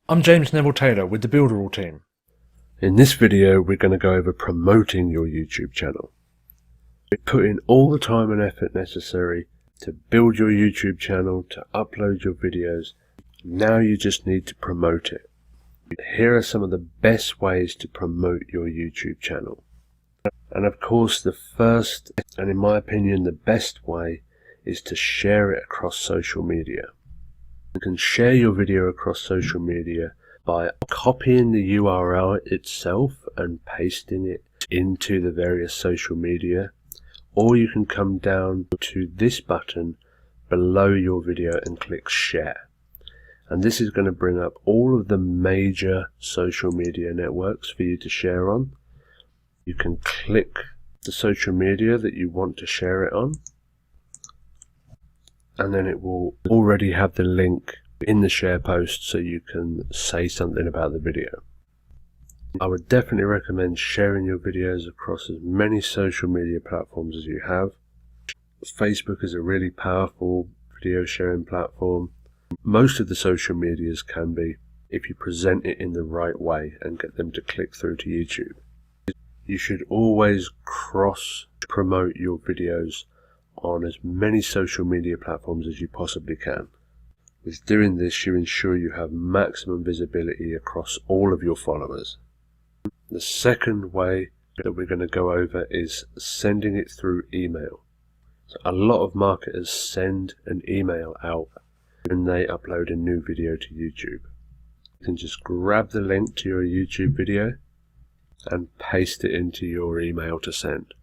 I'm James Neville Taylor with the Builderall team. In this video we're going to go over promoting your YouTube channel. Put in all the time and effort necessary to build your YouTube channel, to upload your videos. Now you just need to promote it. Here are some of the best ways to promote your YouTube channel. And of course the first, and in my opinion the best way, is to share it across social media. You can share your video across social media by copying the URL itself and pasting it into the various social media, or you can come down to this button below your video and click share. And this is going to bring up all of the major social media networks for you to share on. You can click the social media that you want to share it on, and then it will already have the link in the share post so you can say something about the video. I would definitely recommend sharing your videos across as many social media platforms as you have. Facebook is a really powerful video sharing platform. Most of the social medias can be, if you present it in the right way and get them to click through to YouTube. You should always cross promote your videos on as many social media platforms as you possibly can. With doing this, you ensure you have maximum visibility across all of your followers. The second way that we're going to go over is sending it through email. So a lot of marketers send an email out when they upload a new video to YouTube. You can just grab the link to your YouTube video and paste it into your email to send.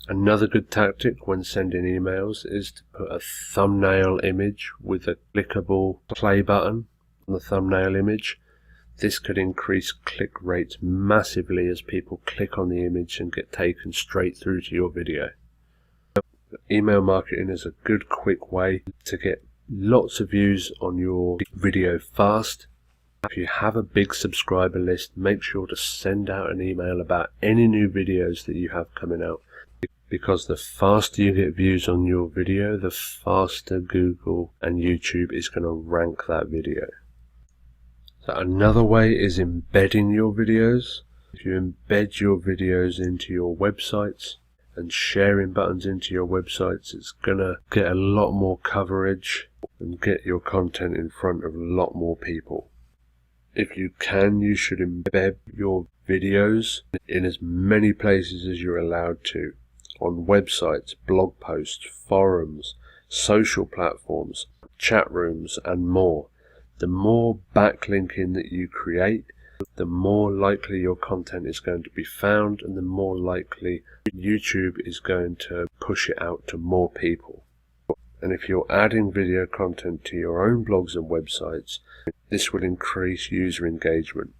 Another good tactic when sending emails is to put a thumbnail image with a clickable play button on the thumbnail image. This could increase click rates massively as people click on the image and get taken straight through to your video. Email marketing is a good quick way to get lots of views on your video fast. If you have a big subscriber list, make sure to send out an email about any new videos that you have coming out, because the faster you get views on your video, the faster Google and YouTube is going to rank that video. So another way is embedding your videos. If you embed your videos into your websites and sharing buttons into your websites, it's going to get a lot more coverage and get your content in front of a lot more people. If you can, you should embed your videos in as many places as you're allowed to, on websites, blog posts, forums, social platforms, chat rooms, and more. The more backlinking that you create, the more likely your content is going to be found, and the more likely YouTube is going to push it out to more people. And if you're adding video content to your own blogs and websites, this will increase user engagement.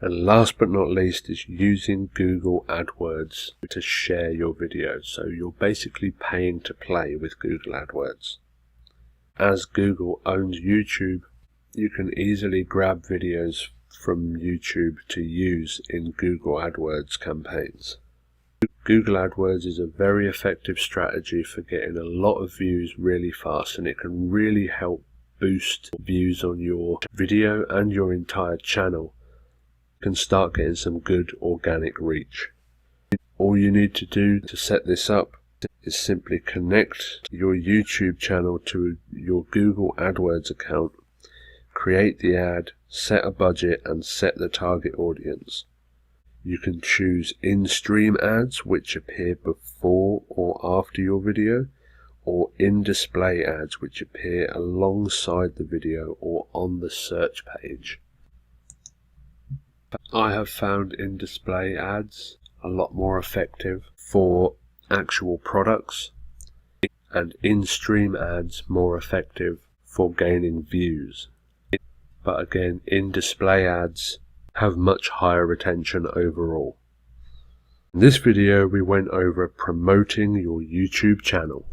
And last but not least is using Google AdWords to share your videos. So you're basically paying to play with Google AdWords. As Google owns YouTube, you can easily grab videos from YouTube to use in Google AdWords campaigns. Google AdWords is a very effective strategy for getting a lot of views really fast, and it can really help boost views on your video and your entire channel. You can start getting some good organic reach. All you need to do to set this up is simply connect your YouTube channel to your Google AdWords account, create the ad, set a budget, and set the target audience. You can choose in-stream ads, which appear before or after your video, or in-display ads, which appear alongside the video or on the search page. I have found in-display ads a lot more effective for actual products, and in-stream ads more effective for gaining views. But again, in-display ads have much higher retention overall. In this video we went over promoting your YouTube channel.